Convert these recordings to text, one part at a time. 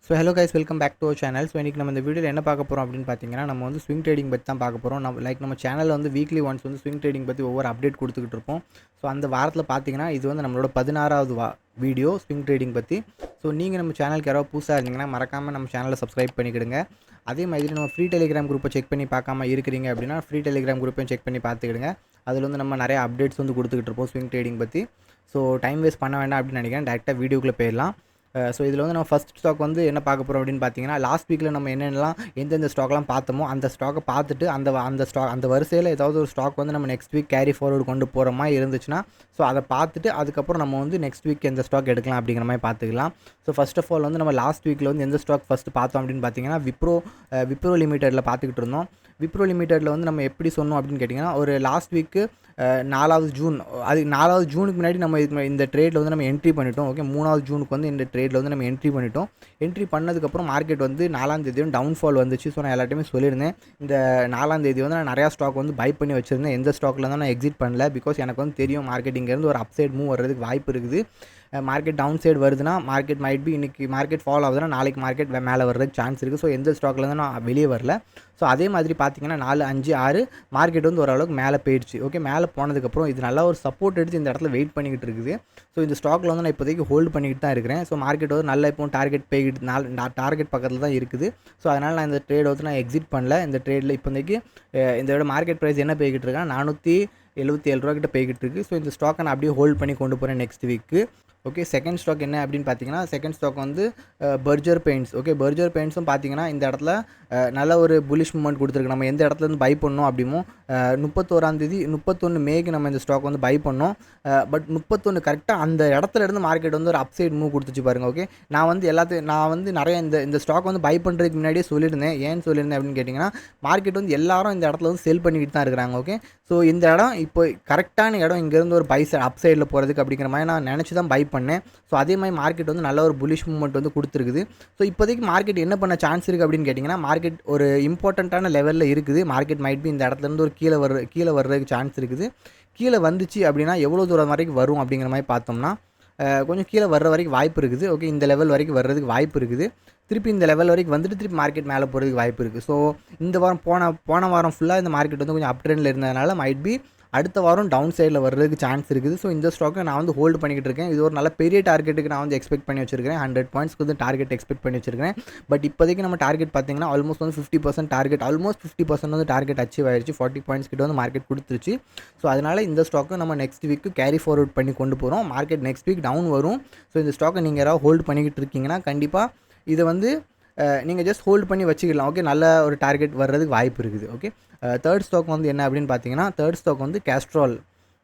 So hello guys, welcome back to our channel. So இன்றைக்கி நம்ம இந்த வீடியோவில் என்ன பார்க்க போகிறோம் அப்படின்னு பார்த்தீங்கன்னா, நம்ம வந்து ஸ்விங் ட்ரேடிங் பற்றி தான் பார்க்க போகிறோம். நம்ம சேனலில் வந்து வீக்லி ஒன்ஸ் வந்து ஸ்விங் ட்ரேடிங் பற்றி ஒவ்வொரு அப்டேட் கொடுத்துக்கிட்டு இருப்போம். ஸோ அந்த வாரத்தில் பார்த்தீங்கன்னா இது வந்து நம்மளோட 16வது வீடியோ ஸ்விங் ட்ரேடிங் பற்றி. ஸோ நீங்கள் நம்ம சேனலுக்கு யாராவது புதுசாக இருந்தீங்கன்னா மறக்காமல் நம்ம சேனலை சப்ஸ்கிரைப் பண்ணிக்கிடுங்க. அதே மாதிரி நம்ம ஃப்ரீ டெலிகிராம் குரூப்பை செக் பண்ணி பார்க்காம இருக்கிறீங்க அப்படின்னா ஃப்ரீ டெலிகிராம் குரூப்பையும் செக் பண்ணி பார்த்துக்கிடுங்க. அதில் வந்து நம்ம நிறைய அப்டேட்ஸ் வந்து கொடுத்துக்கிட்டு இருப்போம் ஸ்விங் ட்ரேடிங் பற்றி. ஸோ டைம் வேஸ்ட் பண்ண வேண்டாம் அப்படின்னு நினைக்கிறேன். டேரெக்டாக வீடியோக்குள்ளே போயிடலாம். ஸோ இதில் வந்து நம்ம ஃபஸ்ட் ஸ்டாக் வந்து என்ன பார்க்க போகிறோம் அப்படின்னு பார்த்தீங்கன்னா, லாஸ்ட் வீக்கில் நம்ம என்னென்னலாம் எந்தெந்த ஸ்டாக்லாம் பார்த்தோமோ அந்த ஸ்டாக்கை பார்த்துட்டு அந்த வரிசையில் ஏதாவது ஒரு ஸ்டாக் வந்து நம்ம நெக்ஸ்ட் வீக் கேரி ஃபார்வர்டு கொண்டு போகிற மாதிரி இருந்துச்சுன்னா ஸோ அதை பார்த்துட்டு அதுக்கப்புறம் நம்ம வந்து நெக்ஸ்ட் வீக் எந்த ஸ்டாக் எடுக்கலாம் அப்படிங்கிற மாதிரி பார்த்துக்கலாம். ஸோ ஃபர்ஸ்ட் ஆஃப் ஆல் வந்து நம்ம லாஸ்ட் வீக்கில் வந்து எந்த ஸ்டாக் ஃபஸ்ட்டு பார்த்தோம் அப்படின்னு பார்த்தீங்கன்னா விப்ரோ லிமிடெடில் பார்த்துக்கிட்டு இருந்தோம். விப்ரோ லிமிடெடில் வந்து நம்ம எப்படி சொன்னோம் அப்படின்னு கேட்டிங்கன்னா, ஒரு லாஸ்ட் வீக்கு 4வது ஜூன், அது 4வது ஜூனுக்கு முன்னாடி நம்ம இந்த ட்ரேடில் வந்து நம்ம என்ட்ரி பண்ணிட்டோம். ஓகே, 3வது ஜூனுக்கு வந்து இந்த ட்ரேடில் வந்து நம்ம என்ட்ரி பண்ணிட்டோம். என்ட்ரி பண்ணதுக்கப்புறம் மார்க்கெட் வந்து 4ஆம் தேதி டவுன்ஃபால் வந்துச்சு. ஸோ நான் எல்லாத்தையுமே சொல்லியிருந்தேன், இந்த 4ஆம் தேதி வந்து நான் நிறையா ஸ்டாக் வந்து பை பண்ணி வச்சுருந்தேன். எந்த ஸ்டாக்கில் தான் நான் எக்ஸிட் பண்ணல. பிகாஸ் எனக்கு வந்து தெரியும் மார்க்கெட் இங்கேருந்து ஒரு அப்சைட் மூவ் வர்றதுக்கு வாய்ப்பு இருக்குது. மார்க்கெட் டவுன் சைடு வருதுன்னா மார்க்கெட் மைட் பி இன்றைக்கி மார்க்கெட் ஃபாலோ ஆகுதுன்னா நாளைக்கு மார்க்கெட் மேலே வர்றதுக்கு சான்ஸ் இருக்குது. ஸோ எந்த ஸ்டாக்லேருந்து நான் வெளியே வரல. ஸோ அதே மாதிரி பார்த்தீங்கன்னா 4, 5, 6 மார்க்கெட் வந்து ஓரளவுக்கு மேலே போயிடுச்சு. ஓகே, மேலே போனதுக்கப்புறம் இது நல்லா ஒரு சப்போர்ட் எடுத்து இந்த இடத்துல வெயிட் பண்ணிக்கிட்டு இருக்குது. ஸோ இந்த ஸ்டாக்கில் வந்து நான் இப்போதைக்கு ஹோல்டு பண்ணிக்கிட்டு தான் இருக்கிறேன். ஸோ மார்க்கெட் வந்து நல்லா இப்போ டார்கெட் டார்கெட் பக்கத்தில் தான் இருக்குது. ஸோ அதனால் நான் இந்த ட்ரேட் வந்து நான் எக்ஸிட் பண்ணல. இந்த ட்ரேடில் இப்போதைக்கு இதோட மார்க்கெட் ப்ரைஸ் என்ன போய்கிட்டு இருக்கேன், 477 ரூபா கிட்ட போய்கிட்டு இருக்குது. ஸோ இந்த ஸ்டாக்கை நான் அப்படியே ஹோல்ட் பண்ணி கொண்டு போகிறேன் நெக்ஸ்ட் வீக்கு. ஓகே, செகண்ட் ஸ்டாக் என்ன அப்படின்னு பார்த்தீங்கன்னா, செகண்ட் ஸ்டாக் வந்து பர்ஜர் பெயிண்ட்ஸ். ஓகே, பர்ஜர் பெயிண்ட்ஸும் பார்த்தீங்கன்னா இந்த இடத்துல நல்ல ஒரு புல்லிஷ் மூவ்மெண்ட் கொடுத்துருக்கு. நம்ம எந்த இடத்துல இருந்து பை பண்ணோம் அப்படிமோ 31 மேக்கு நம்ம இந்த ஸ்டாக் வந்து பை பண்ணோம். பட் 31 கரெக்டாக அந்த இடத்துல இருந்து மார்க்கெட் வந்து ஒரு அப்சைட் மூவ் கொடுத்துச்சு பாருங்கள். ஓகே, நான் வந்து நிறைய இந்த ஸ்டாக் வந்து பை பண்ணுறதுக்கு முன்னாடியே சொல்லியிருந்தேன். ஏன்னு சொல்லியிருந்தேன் அப்படின்னு கேட்டிங்கன்னா, மார்க்கெட் வந்து எல்லாரும் இந்த இடத்துல வந்து செல் பண்ணிக்கிட்டு தான் இருக்கிறாங்க. ஓகே, ஸோ இந்த இடம் இப்போ கரெக்டான இடம் இங்கேருந்து ஒரு அப் சைடில் போகிறதுக்கு அப்படிங்கிற மாதிரி நான் நினச்சி தான் பை பண்ணேன். ஸோ அதே மாதிரி மார்க்கெட் வந்து நல்ல ஒரு புல்லிஷ் மூவ்மெண்ட் வந்து கொடுத்துருக்குது. ஸோ இப்போதைக்கு மார்க்கெட் என்ன பண்ண சான்ஸ் இருக்குது அப்படின்னு கேட்டிங்கன்னா, மார்க்கெட் ஒரு இம்பார்ட்டண்ட்டான லெவலில் இருக்குது. மார்க்கெட் மைட் பி இந்த இடத்துலேருந்து ஒரு கீழே வர்றதுக்கு சான்ஸ் இருக்குது. கீழே வந்துச்சு அப்படின்னா எவ்வளோ தூரம் வரைக்கும் வரும் அப்படிங்கிற மாதிரி பார்த்தோம்னா கொஞ்சம் கீழே வர்ற வரைக்கும் வாய்ப்பு இருக்குது. ஓகே, இந்த லெவல் வரைக்கும் வர்றதுக்கு வாய்ப்பு இருக்குது. திருப்பி இந்த லெவல் வரைக்கும் வந்துட்டு திருப்பி மார்க்கெட் மேலே போகிறதுக்கு வாய்ப்பு இருக்குது. ஸோ இந்த வாரம் போன வாரம் ஃபுல்லாக இந்த மார்க்கெட் வந்து கொஞ்சம் அப் ட்ரெண்டில் இருந்ததுனால மைட் பி அடுத்த வாரம் டவுன் சைடில் வர்றதுக்கு சான்ஸ் இருக்குது. ஸோ இந்த ஸ்டாக்கை நான் வந்து ஹோல்டு பண்ணிக்கிட்டு இருக்கேன். இது ஒரு நல்ல பெரிய டார்கெட்டுக்கு நான் வந்து எக்ஸ்பெக்ட் பண்ணி வச்சிருக்கேன். 100 பாயிண்ட்ஸ்க்கு வந்து டார்கெட் எக்ஸ்பெக்ட் பண்ணி வச்சிருக்கேன். பட் இப்போதைக்கு நம்ம டார்கெட் பார்த்தீங்கன்னா ஆல்மோஸ்ட் வந்து 50% வந்து டார்கெட் அச்சீவ் ஆயிடுச்சு. 40 பாயிண்ட்ஸ் கிட்ட வந்து மார்க்கெட் கொடுத்துருச்சு. ஸோ அதனால் இந்த ஸ்டாக்கை நம்ம நெக்ஸ்ட் வீக்கு கேரி ஃபார்வர்ட் பண்ணி கொண்டு போகிறோம். மார்க்கெட் நெக்ஸ்ட் வீக் டவுன் வரும். ஸோ இந்த ஸ்டாக்கை நீங்கள் யாராவது ஹோல்டு பண்ணிக்கிட்டு இருக்கீங்கன்னா கண்டிப்பாக இதை வந்து நீங்கள் ஜஸ்ட் ஹோல்டு பண்ணி வச்சுக்கலாம். ஓகே, நல்ல ஒரு டார்கெட் வர்றதுக்கு வாய்ப்பு இருக்குது. ஓகே, தேர்ட் ஸ்டாக் வந்து என்ன அப்படின்னு பார்த்தீங்கன்னா, தேர்ட் ஸ்டாக் வந்து கேஸ்ட்ரால்.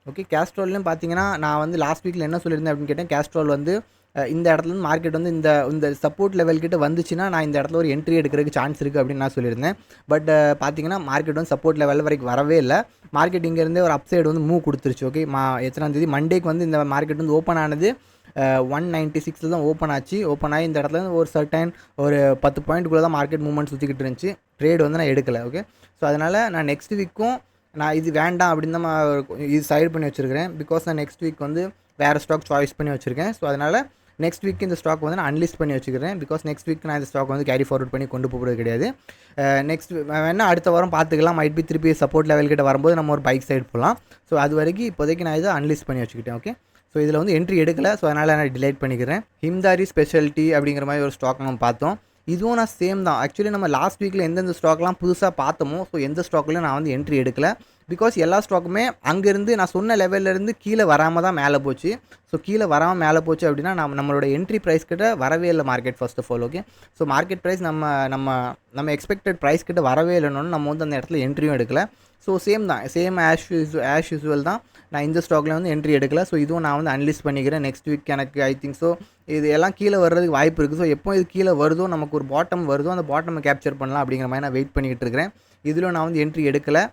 ஓகே, கேஸ்ட்ரால்லையும் பார்த்தீங்கன்னா நான் வந்து லாஸ்ட் வீக்கில் என்ன சொல்லியிருந்தேன் அப்படின்னு கேட்டேன், கேஸ்ட்ரால் வந்து இந்த இடத்துலேருந்து மார்க்கெட் வந்து இந்த சப்போர்ட் லெவல் கிட்ட வந்துச்சுன்னா நான் இந்த இடத்துல ஒரு என்ட்ரி எடுக்கிறதுக்கு சான்ஸ் இருக்குது அப்படின்னு நான் சொல்லியிருந்தேன். பட் பார்த்தீங்கன்னா மார்க்கெட் வந்து சப்போர்ட் லெவல் வரைக்கும் வரவே இல்லை. மார்க்கெட் இங்கேருந்தே ஒரு அப்சைடு வந்து மூவ் கொடுத்துருச்சு. ஓகே, எத்தனாம் தேதி மண்டேக்கு வந்து இந்த மார்க்கெட் வந்து ஓப்பன் ஆனது 196 தான் ஓப்பன் ஆச்சு. ஓப்பன் ஆகி இந்த இடத்துல ஒரு சர்டன் ஒரு 10 பாயிண்ட்டுக்குள்ளே தான் மார்க்கெட் மூவ்மெண்ட் சுற்றிக்கிட்டு இருந்துச்சு. ட்ரேட் வந்து நான் எடுக்கலை. ஓகே, ஸோ அதனால் நான் நெக்ஸ்ட் வீக்கும் நான் இது வேண்டாம் அப்படின்னு தான் இது சைடு பண்ணி வச்சுருக்கிறேன். பிகாஸ் நான் நெக்ஸ்ட் வீக் வந்து வேறு ஸ்டாக் சாய்ஸ் பண்ணி வச்சுருக்கேன். ஸோ அதனால் நெக்ஸ்ட் வீக் இந்த ஸ்டாக் வந்து நான் அன்லிஸ்ட் பண்ணி வச்சுக்கிறேன். பிகாஸ் நெக்ஸ்ட் வீக் நான் இந்த ஸ்டாக் வந்து கேரி ஃபார்வர்ட் பண்ணி கொண்டு போகிறது கிடையாது. நெக்ஸ்ட் வேணால் அடுத்த வாரம் பார்த்துக்கலாம். மைட் பி திருப்பி சப்போர்ட் லெவல் கிட்ட வரும்போது நம்ம ஒரு பைக் சைடு போகலாம். ஸோ அது வரைக்கும் இப்போதைக்கு நான் இதை அன்லிஸ்ட் பண்ணி வச்சுக்கிட்டேன். ஓகே, ஸோ இதில் வந்து என்ட்ரி எடுக்கலை. ஸோ அதனால் நான் டிலைட் பண்ணிக்கிறேன். ஹிம்தாரி ஸ்பெஷாலிட்டி அப்படிங்கிற மாதிரி ஒரு ஸ்டாக் நம்ம பார்த்தோம். இதுவும் நான் சேம் தான். ஆக்சுவலி நம்ம லாஸ்ட் வீக்கில் எந்தெந்த ஸ்டாக்லாம் புதுசாக பார்த்தோமோ ஸோ எந்த ஸ்டாக்லையும் நான் வந்து என்ட்ரி எடுக்கலை. பிகாஸ் எல்லா ஸ்டாக்குமே அங்கேருந்து நான் சொன்ன லெவல்லேருந்து கீழே வராமல் தான் மேலே போச்சு. ஸோ கீழே வராமல் மேலே போச்சு அப்படின்னா நம்மளோட என்ட்ரி ப்ரைஸ் கிட்ட வரவே இல்லை market first of all. Okay, so market price நம்ம எக்ஸ்பெக்டட் ப்ரைஸ் கிட்ட வரவே இல்லைன்னு நம்ம வந்து அந்த இடத்துல என்ட்ரியும் எடுக்கலை. ஸோ சேம் ஆஷ் யூஸ்வல் தான். நான் இந்த ஸ்டாக்கில் வந்து என்ட்ரி எடுக்கலை. ஸோ இதுவும் நான் வந்து அன்லிஸ்ட் பண்ணிக்கிறேன். நெக்ஸ்ட் வீக் எனக்கு ஐ திங்க் ஸோ இது எல்லாம் கீழே வர்றதுக்கு வாய்ப்பு இருக்குது. ஸோ எப்போ இது கீழே வருதோ நமக்கு ஒரு பாட்டம் வருதோ அந்த பாட்டமை கேப்சர் பண்ணலாம் அப்படிங்கிற மாதிரி நான் வெயிட் பண்ணிக்கிட்டு இருக்கிறேன். இதில் நான் வந்து என்ட்ரி எடுக்கலை.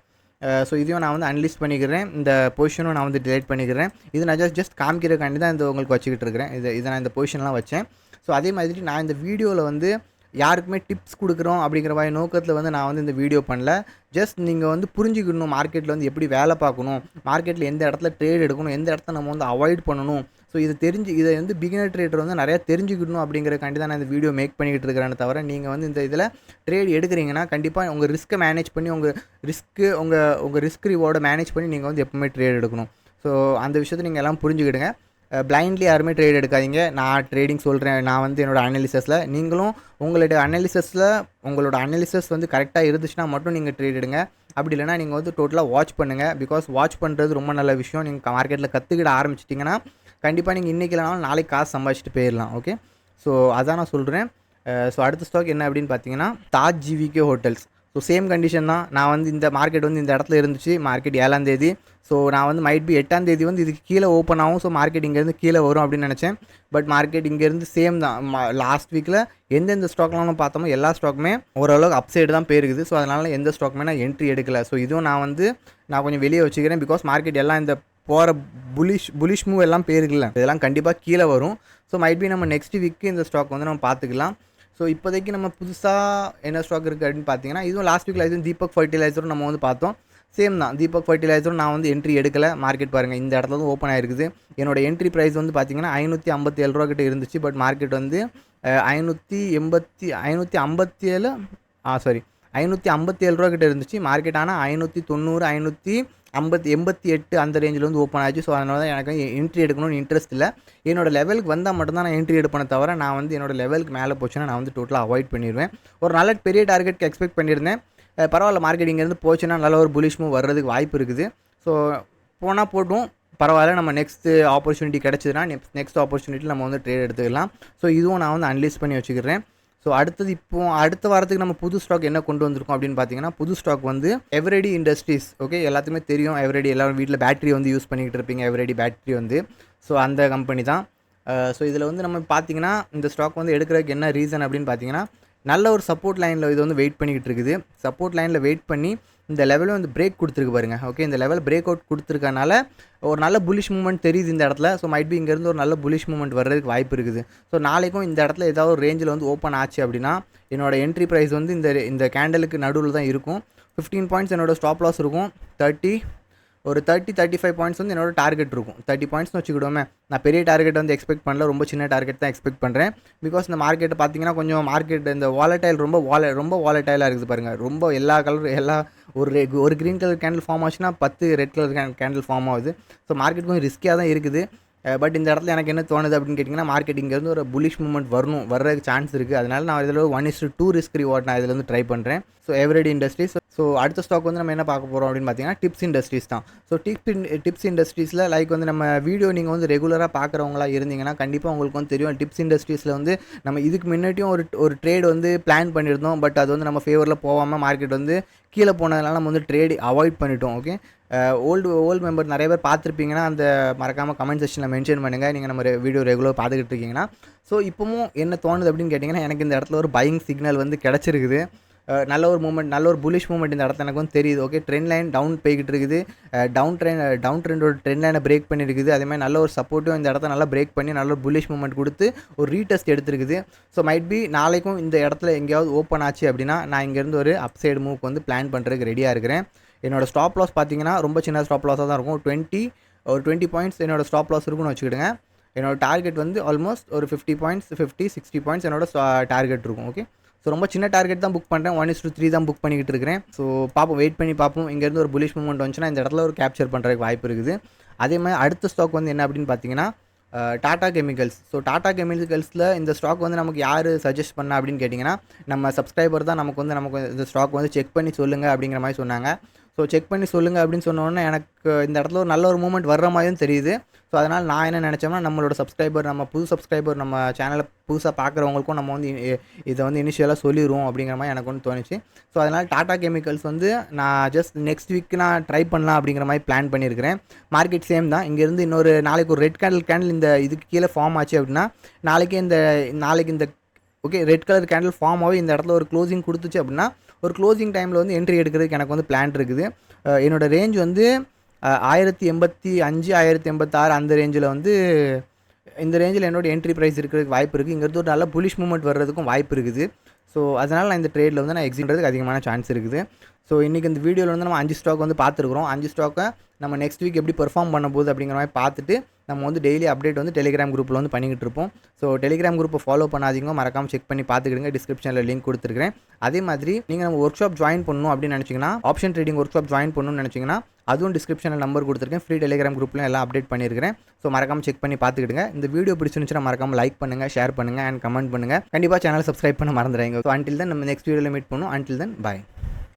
ஸோ இதையும் நான் வந்து அன்லிஸ்ட் பண்ணிக்கிறேன். இந்த பொசிஷனும் நான் வந்து டிலைட் பண்ணிக்கிறேன். இது நான் ஜஸ்ட் காமிக்கிறக்காண்டி தான் இந்த உங்களுக்கு வச்சுக்கிட்டு இருக்கிறேன். இதை நான் இந்த பொசிஷன்லாம் வச்சேன். ஸோ அதே மாதிரி நான் இந்த வீடியோவில் வந்து யாருக்குமே டிப்ஸ் கொடுக்குறோம் அப்படிங்கிற மாதிரி நோக்கத்தில் வந்து நான் வந்து இந்த வீடியோ பண்ணல. ஜஸ்ட் நீங்கள் வந்து புரிஞ்சுக்கணும் மார்க்கெட்டில் வந்து எப்படி வேலை பார்க்கணும், மார்க்கெட்டில் எந்த இடத்துல ட்ரேட் எடுக்கணும், எந்த இடத்துல நம்ம வந்து அவாய்ட் பண்ணணும். ஸோ இதை வந்து பிகினர் ட்ரேடர் வந்து நிறையா தெரிஞ்சுக்கணும் அப்படிங்கிறக்காண்டி தான் நான் இந்த வீடியோ மேக் பண்ணிக்கிட்டு இருக்கிறேன்னு தவிர, நீங்கள் வந்து இந்த இதில் ட்ரேட் எடுக்கிறீங்கன்னா கண்டிப்பாக உங்கள் ரிஸ்க்கை மேனேஜ் பண்ணி உங்கள் ரிஸ்க் ரிவார்டை மேனேஜ் பண்ணி நீங்கள் வந்து எப்பவுமே ட்ரேட் எடுக்கணும். ஸோ அந்த விஷயத்தை நீங்கள் எல்லாம் புரிஞ்சுக்கிடுங்க. பிளைண்ட்லி யாருமே ட்ரேட் எடுக்காதீங்க. நான் ட்ரேடிங் சொல்கிறேன், நான் வந்து என்னோடய அனாலிசிஸில், நீங்களும் உங்களோட அனாலிசிஸ் வந்து கரெக்டாக இருந்துச்சுன்னா மட்டும் நீங்கள் ட்ரேட் எடுங்க. அப்படி இல்லைனா நீங்கள் வந்து டோட்டலாக வாட்ச் பண்ணுங்கள். பிகாஸ் வாட்ச் பண்ணுறது ரொம்ப நல்ல விஷயம். நீங்கள் மார்க்கெட்டில் கற்றுக்கிட ஆரம்பிச்சிட்டிங்கன்னா கண்டிப்பாக நீங்கள் இன்றைக்கி இல்லைனாலும் நாளைக்கு காசு சம்பாதிச்சிட்டு போயிடலாம். ஓகே, ஸோ அதான் நான் சொல்கிறேன். ஸோ அடுத்த ஸ்டாக் என்ன அப்படின்னு பார்த்தீங்கன்னா Taj GVK hotels. So same condition தான். நான் வந்து இந்த மார்க்கெட் வந்து இந்த இடத்துல இருந்துச்சு. மார்க்கெட் 7ஆம் தேதி. ஸோ நான் வந்து மைட் பி 8ஆம் தேதி வந்து இதுக்கு கீழே ஓப்பன் ஆகும். ஸோ மார்க்கெட் இங்கேருந்து கீழே வரும் அப்படின்னு நினச்சேன். பட் மார்க்கெட் இங்கேருந்து சேம் தான். லாஸ்ட் வீக்கில் எந்தெந்த ஸ்டாக்லாம் பார்த்தோமோ எல்லா ஸ்டாக்குமே ஓரளவுக்கு அப்சைடு தான் போயிருக்குது. ஸோ அதனால் எந்த ஸ்டாக்குமே நான் என்ட்ரி எடுக்கலை. ஸோ இதுவும் நான் கொஞ்சம் வெளியே வச்சுக்கிறேன். பிகாஸ் மார்க்கெட் எல்லாம் இந்த போகிற புலிஷ் மூவ் எல்லாம் போயிருக்குல்ல, இதெல்லாம் கண்டிப்பாக கீழே வரும். ஸோ மைட் பி நம்ம நெக்ஸ்ட் வீக்கு இந்த ஸ்டாக் வந்து நம்ம பார்த்துக்கலாம். ஸோ இப்போதைக்கு நம்ம புதுசாக என்ன ஸ்டாக் இருக்குது அப்படின்னு பார்த்தீங்கன்னா, இதுவும் லாஸ்ட் வீக்கில் இதுவும் தீபக் ஃபர்டிலைசரும் நம்ம வந்து பார்த்தோம். சேம் தான். தீபக் ஃபர்டிலைசரும் நான் வந்து என்ட்ரி எடுக்கலை. மார்க்கெட் பாருங்கள் இந்த இடத்துல தான் ஓப்பன் ஆகிருக்குது. என்னோடய என்ட்ரி ப்ரைஸ் வந்து பார்த்தீங்கன்னா 557 ரூபா கிட்ட இருந்துச்சு. பட் மார்க்கெட் வந்து 557 ரூபா கிட்ட இருந்துச்சு மார்க்கெட். ஆனால் 590 588 அந்த ரேஞ்சில் வந்து ஓப்பன் ஆச்சு. ஸோ அதனால தான் எனக்கு என்ட்ரி எடுக்கணும்னு இன்ட்ரெஸ்ட் இல்லை. என்னோடய லெவலுக்கு வந்தால் மட்டும்தான் நான் என்ட்ரி எடுப்பேனே தவிர, நான் வந்து என்னோடய லெவலுக்கு மேலே போச்சுன்னா நான் வந்து டோட்டலாக அவாய்ட் பண்ணிடுவேன். ஒரு நல்ல பெரிய டார்கெட்டுக்கு எக்ஸ்பெக்ட் பண்ணியிருந்தேன். பரவாயில்ல, மார்க்கெட் இங்கேருந்து போச்சுன்னா நல்ல ஒரு புலிஷ் மூவ் வர்றதுக்கு வாய்ப்பு இருக்குது. ஸோ போனால் போட்டும், பரவாயில்ல, நம்ம நெக்ஸ்ட்டு ஆப்பர்ச்சுனிட்டி கிடச்சிதுன்னா நெக்ஸ்ட் ஆப்பர்ச்சுனிட்டியில் நம்ம வந்து ட்ரேட் எடுத்துக்கலாம். ஸோ இதுவும் நான் வந்து அனலைஸ் பண்ணி வச்சுக்கிறேன். ஸோ அடுத்த வாரத்துக்கு நம்ம புது ஸ்டாக் என்ன கொண்டு வந்திருக்கோம் அப்படின்னு பார்த்தீங்கன்னா, புது ஸ்டாக் வந்து எவரெடி இண்டஸ்ட்ரீஸ். ஓகே, எல்லாத்துக்குமே தெரியும் எவரெடி. எல்லாரும் வீட்டில் பேட்டரி வந்து யூஸ் பண்ணிக்கிட்டு இருப்பீங்க. எவரெடி பேட்டரி வந்து ஸோ அந்த கம்பெனி தான். ஸோ இதில் வந்து நம்ம பார்த்தீங்கன்னா இந்த ஸ்டாக் வந்து எடுக்கிறதுக்கு என்ன ரீசன் அப்படின்னு பார்த்தீங்கன்னா, நல்ல ஒரு சப்போர்ட் லைனில் இது வந்து வெயிட் பண்ணிக்கிட்டு இருக்குது. சப்போர்ட் லைனில் வெயிட் பண்ணி இந்த லெவலில் வந்து பிரேக் கொடுத்துருக்கு பாருங்கள். ஓகே, இந்த லெவல் பிரேக் அவுட் கொடுத்துருக்கனால ஒரு நல்ல புலிஷ் மூவ்மெண்ட் தெரியுது இந்த இடத்துல. ஸோ மைட் பி இங்கேருந்து ஒரு நல்ல புலிஷ் மூவ்மெண்ட் வர்றதுக்கு வாய்ப்பு இருக்குது. ஸோ நாளைக்கும் இந்த இடத்துல ஏதாவது ஒரு ரேஞ்சில் வந்து ஓப்பன் ஆச்சு அப்படின்னா என்னோடய என்ட்ரி ப்ரைஸ் வந்து இந்த கேண்டலுக்கு நடுவில் தான் இருக்கும். 15 பாயிண்ட்ஸ் என்னோடய ஸ்டாப் லாஸ் இருக்கும். 35 பாயிண்ட்ஸ் வந்து என்னோட டார்கெட் இருக்கும். 30 பாயிண்ட்ஸ்னு வச்சுக்கிடுவோமே. நான் பெரிய டார்கெட் வந்து எக்ஸ்பெக்ட் பண்ணல, ரொம்ப சின்ன டார்கெட் தான் எக்ஸ்பெக்ட் பண்ணுறேன். பிகாஸ் இந்த மார்க்கெட்டை பார்த்தீங்கன்னா கொஞ்சம் இந்த வாலடைல் ரொம்ப வாலடைலாக இருக்குது பாருங்கள். ரொம்ப ஒரு க்ரீன் கலர் கேண்டில் ஃபார்ம் ஆச்சுன்னா 10 ரெட் கலர் கேண்டில் ஃபார்ம் ஆகுது. ஸோ மார்க்கெட் கொஞ்சம் ரிஸ்கியாக தான் இருக்குது. பட் இந்த இடத்துல எனக்கு என்ன தோணுது அப்படின்னு கேட்டிங்கன்னா, மார்க்கெட் இங்கேருந்து ஒரு புலிஷ் மூவ்மெண்ட் வர்றதுக்கு சான்ஸ் இருக்குது. அதனால் நான் இதில் 1:2 ரிஸ்க் ரிவார்ட் நான் இதில் வந்து ட்ரை பண்ணுறேன். So Eveready industries. ஸோ அடுத்த ஸ்டாக் வந்து நம்ம என்ன பார்க்க போகிறோம் அப்படின்னு பார்த்தீங்கன்னா டிப்ஸ் இண்டஸ்ட்ரீஸ் தான். ஸோ டிப்ஸ் இண்டஸ்ட்ரீஸில் லைக் வந்து நம்ம வீடியோ நீங்கள் வந்து ரெகுலராக பார்க்குறவங்களா இருந்தீங்கன்னா கண்டிப்பாக உங்களுக்கு வந்து தெரியும். டிப்ஸ் இண்டஸ்ட்ரீஸில் வந்து நம்ம இதுக்கு முன்னாடியும் ஒரு ட்ரேட் வந்து பிளான் பண்ணியிருந்தோம். பட் அது வந்து நம்ம ஃபேவரில் போகாமல் மார்க்கெட் வந்து கீழே போனதுனால நம்ம வந்து ட்ரேட் அவாய்ட் பண்ணிட்டோம். ஓகே, ஓல்டு மெம்பர் நிறைய பேர் பார்த்துருப்பீங்கன்னா அந்த மறக்காமல் கமெண்ட் செக்ஷனில் மென்ஷன் பண்ணுங்கள், நீங்கள் நம்ம வீடியோ ரெகுலர் பார்த்துக்கிட்டு இருக்கீங்கன்னா. ஸோ இப்போவும் என்ன தோணுது அப்படின்னு கேட்டிங்கன்னா, எனக்கு இந்த இடத்துல ஒரு பையிங் சிக்னல் வந்து கிடச்சிருக்குது. நல்ல ஒரு மூமெண்ட், நல்ல ஒரு புலிஷ் மூமெண்ட் இந்த இடத்துல எனக்கு வந்து தெரியுது. ஓகே, ட்ரெண்ட் லைன் டவுன் போய்கிட்டு இருக்குது. டவுன் ட்ரெண்டோட ட்ரெண்ட் லைனை பிரேக் பண்ணியிருக்குது. அதேமாதிரி நல்ல ஒரு சப்போர்ட்டும் இந்த இடத்த நல்லா பிரேக் பண்ணி நல்ல ஒரு புலிஷ் மூமெண்ட் கொடுத்து ஒரு ரீடெஸ்ட் எடுத்துருக்குது. ஸோ மைட் பி நாளைக்கும் இந்த இடத்துல எங்கேயாவது ஓப்பன் ஆச்சு அப்படின்னா நான் இங்கேருந்து ஒரு அப்சைடு மூவ்க்கு வந்து பிளான் பண்ணுறதுக்கு ரெடியாக இருக்கிறேன். என்னோடய ஸ்டாப் லாஸ் பார்த்தீங்கன்னா ரொம்ப சின்ன ஸ்டாப் லாஸாக தான் இருக்கும். 20 பாயிண்ட்ஸ் என்னோடய ஸ்டாப் லாஸ் இருக்குன்னு வச்சுக்கிடுங்க. என்னோட டார்கெட் வந்து ஆல்மோஸ்ட் ஒரு 50 பாயிண்ட்ஸ் 60 பாயிண்ட்ஸ் என்னோட டார்கெட் இருக்கும். ஓகே, ஸோ ரொம்ப சின்ன டார்கெட் தான் புக் பண்ணுறேன். 1:3 தான் புக் பண்ணிக்கிட்டு இருக்கிறேன். ஸோ பார்ப்போம், வெயிட் பண்ணி பார்ப்போம். இங்கேருந்து ஒரு புலிஷ் மூவ்மெண்ட் வந்துச்சுன்னா இந்த இடத்துல ஒரு கேப்சர் பண்ணுறதுக்கு வாய்ப்பு இருக்குது. அதே மாதிரி அடுத்த ஸ்டாக் வந்து என்ன அப்படின்னு பார்த்தீங்கன்னா டாடா கெமிக்கல்ஸ். ஸோ டாடா கெமிக்கல்ஸில் இந்த ஸ்டாக் வந்து நமக்கு யார் சஜஸ்ட் பண்ணா அப்படின்னு கேட்டிங்கன்னா, நம்ம சப்ஸ்கிரைபர் தான் நமக்கு இந்த ஸ்டாக் வந்து செக் பண்ணி சொல்லுங்கள் அப்படிங்கிற மாதிரி சொன்னாங்க. ஸோ செக் பண்ணி சொல்லுங்கள் அப்படின்னு சொன்னோன்னே எனக்கு இந்த இடத்துல ஒரு நல்ல ஒரு மூவ்மெண்ட் வர்ற மாதிரியும் தெரியுது. ஸோ அதனால் நான் என்ன நினச்சோம்னா, நம்மளோட சப்ஸ்கிரைபர், நம்ம புது சப்ஸ்கிரைபர், நம்ம சேனலை புதுசாக பார்க்குறவங்களுக்கும் நம்ம வந்து இதை வந்து இனிஷியலாக சொல்லிடுவோம் அப்படிங்கிற மாதிரி எனக்கு வந்து தோணுச்சு. ஸோ அதனால் டாடா கெமிக்கல்ஸ் வந்து நான் ஜஸ்ட் நெக்ஸ்ட் வீக் நான் ட்ரை பண்ணலாம் அப்படிங்கிற மாதிரி பிளான் பண்ணியிருக்கிறேன். மார்க்கெட் சேம் தான். இங்கேருந்து இன்னொரு நாளைக்கு ஒரு ரெட் கேண்டில் இந்த இதுக்கு கீழே ஃபார்ம் ஆச்சு அப்படின்னா நாளைக்கு இந்த okay red colour candle form ஆகி இந்த இடத்துல ஒரு க்ளோசிங் கொடுத்துச்சு அப்படின்னா ஒரு க்ளோசிங் டைமில் வந்து என்ட்ரி எடுக்கிறதுக்கு எனக்கு வந்து பிளான் இருக்குது. என்னோடய ரேஞ்ச் வந்து 1085 1086 அந்த ரேஞ்சில் வந்து இந்த ரேஞ்சில் என்னோடய என்ட்ரி ப்ரைஸ் இருக்கிறதுக்கு வாய்ப்பு இருக்குது. இங்கிறது ஒரு நல்ல புலிஷ் மூவ்மெண்ட் வர்றதுக்கும் வாய்ப்பு இருக்குது. ஸோ அதனால் நான் இந்த ட்ரேடில் வந்து நான் எக்ஸிட் பண்ணுறதுக்கு அதிகமான சான்ஸ் இருக்குது. ஸோ இன்றைக்கி இந்த வீடியோவில் வந்து நம்ம 5 ஸ்டாக் வந்து பார்த்துருக்குறோம். 5 ஸ்டாக்கை நம்ம நெக்ஸ்ட் வீக் எப்படி பெர்ஃபார்ம் பண்ண போகுது அப்படிங்கிற மாதிரி பார்த்துட்டு நம்ம வந்து டெய்லி அப்டேட் வந்து டெலிகிராம் குரூப்பில் வந்து பண்ணிக்கிட்டு இருப்போம். ஸோ டெலிகிராம் குரூப்பை ஃபாலோ பண்ணாதீங்க, மறக்காமல் செக் பண்ணி பார்த்துக்கிடுங்க. டிஸ்கிரிப்ஷனில் லிங்க் கொடுத்துருக்கிறேன். அதே மாதிரி நீங்கள் நம்ம ஒர்க் ஷாப் ஜாயின் பண்ணணும் அப்படின்னு நினச்சிங்கன்னா, option trading work shop join பண்ணணும்னு நினச்சிங்கன்னா அதுவும் டிஸ்கிரிப்ஷனில் நம்பர் கொடுத்துருக்கேன். ஃப்ரீ டெலிகிராம் குரூப்லையும் எல்லாம் அப்டேட் பண்ணியிருக்கிறேன். ஸோ மறக்காமல் செக் பண்ணி பார்த்துக்கிடுங்க. இந்த வீடியோ பிடிச்சிருந்துச்சுன்னா மறக்காமல் லைக் பண்ணுங்கள், ஷேர் பண்ணுங்கள் அண்ட் கமெண்ட் பண்ணுங்கள். கண்டிப்பாக சேனல் சப்ஸ்கிரைப் பண்ண மறந்துடாதீங்க. ஸோ அன்டில் தென் நம்ம நெக்ஸ்ட் வீடியோவில் மீட் பண்ணுவோம். அன்டில் தென் பாய்.